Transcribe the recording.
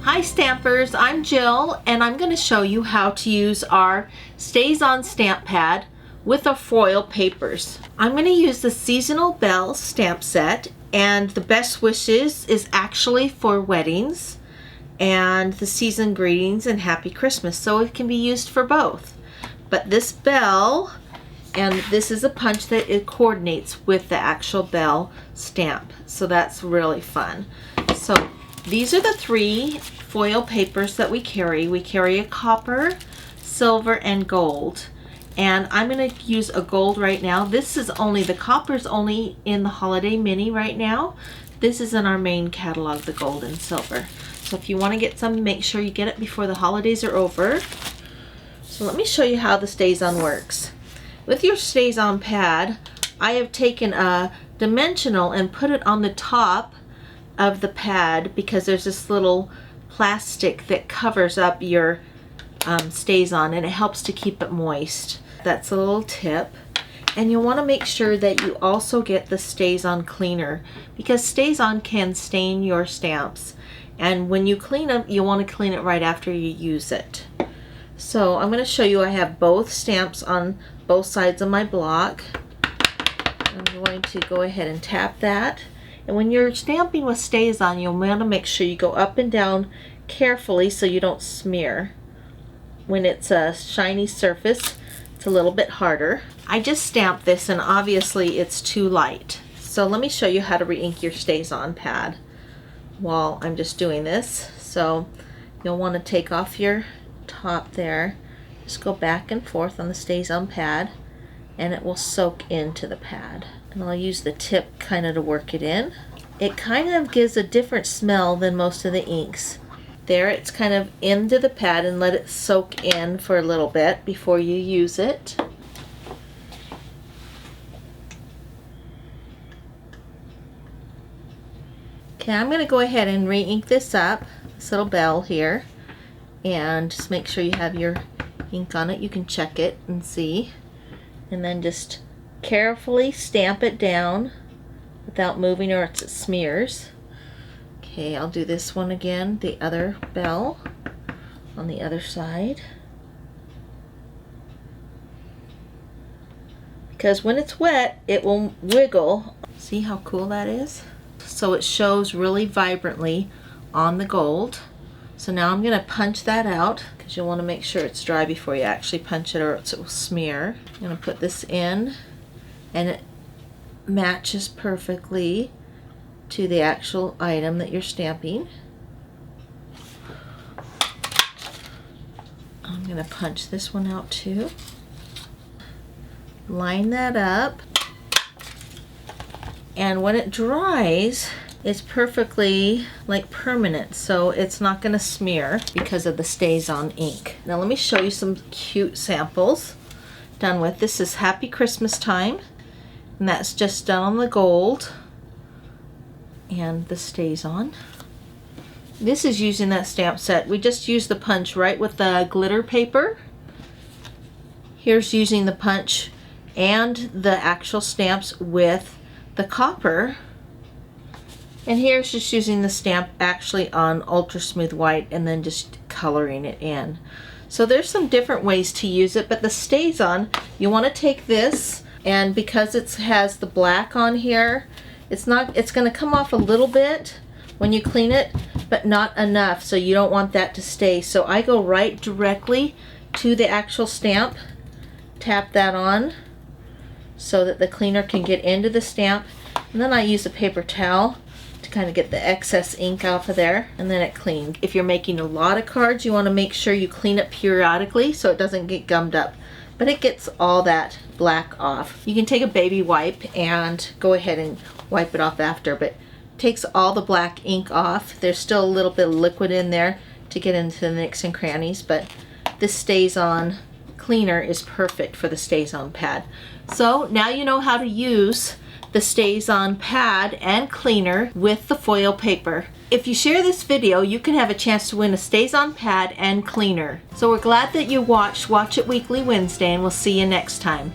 Hi Stampers, I'm Jill and I'm going to show you how to use our StazOn stamp pad with our foil papers. I'm going to use the Seasonal Bells stamp set, and the Best Wishes is actually for weddings, and the Season Greetings and Happy Christmas, so it can be used for both. But this bell, and this is a punch that it coordinates with the actual bell stamp, so that's really fun. So these are the three foil papers that we carry. We carry a copper, silver, and gold. And I'm going to use a gold right now. This is only, the copper's only in the Holiday Mini right now. This is in our main catalog, the gold and silver. So if you want to get some, make sure you get it before the holidays are over. So let me show you how the StazOn works. With your StazOn pad, I have taken a dimensional and put it on the top of the pad because there's this little plastic that covers up your StazOn, and it helps to keep it moist. That's a little tip. And you want to make sure that you also get the StazOn cleaner, because StazOn can stain your stamps, and when you clean them, you want to clean it right after you use it. So I'm going to show you, I have both stamps on both sides of my block. I'm going to go ahead and tap that. And when you're stamping with StazOn, you'll want to make sure you go up and down carefully so you don't smear. When it's a shiny surface, it's a little bit harder. I just stamped this and obviously it's too light. So let me show you how to re-ink your StazOn pad while I'm just doing this. So you'll want to take off your top there. Just go back and forth on the StazOn pad and it will soak into the pad. And I'll use the tip kind of to work it in. It kind of gives a different smell than most of the inks. There, it's kind of into the pad, and let it soak in for a little bit before you use it. Okay, I'm going to go ahead and re-ink this up, this little bell here, and just make sure you have your ink on it. You can check it and see, and then just carefully stamp it down without moving or else it smears. Okay, I'll do this one again, the other bell on the other side. Because when it's wet, it will wiggle. See how cool that is? So it shows really vibrantly on the gold. So now I'm going to punch that out, because you'll want to make sure it's dry before you actually punch it or else it will smear. I'm going to put this in, and it matches perfectly to the actual item that you're stamping. I'm going to punch this one out too. Line that up, and when it dries, it's perfectly like permanent, so it's not going to smear because of the StazOn ink. Now let me show you some cute samples done with. This is Happy Christmas Time, and that's just done on the gold and the StazOn. This is using that stamp set. We just used the punch right with the glitter paper. Here's using the punch and the actual stamps with the copper. And here's just using the stamp actually on ultra smooth white and then just coloring it in. So there's some different ways to use it, but the StazOn, you want to take this, and because it has the black on here, it's going to come off a little bit when you clean it, but not enough, so you don't want that to stay. So I go right directly to the actual stamp, tap that on so that the cleaner can get into the stamp, and then I use a paper towel to kind of get the excess ink off of there, and then it cleans. If you're making a lot of cards, you want to make sure you clean it periodically so it doesn't get gummed up, but it gets all that black off. You can take a baby wipe and go ahead and wipe it off after, but it takes all the black ink off. There's still a little bit of liquid in there to get into the nooks and crannies, but this StazOn cleaner is perfect for the StazOn pad. So now you know how to use the StazOn pad and cleaner with the foil paper. If you share this video, you can have a chance to win a StazOn pad and cleaner. So we're glad that you watched Watch It Weekly Wednesday, and we'll see you next time.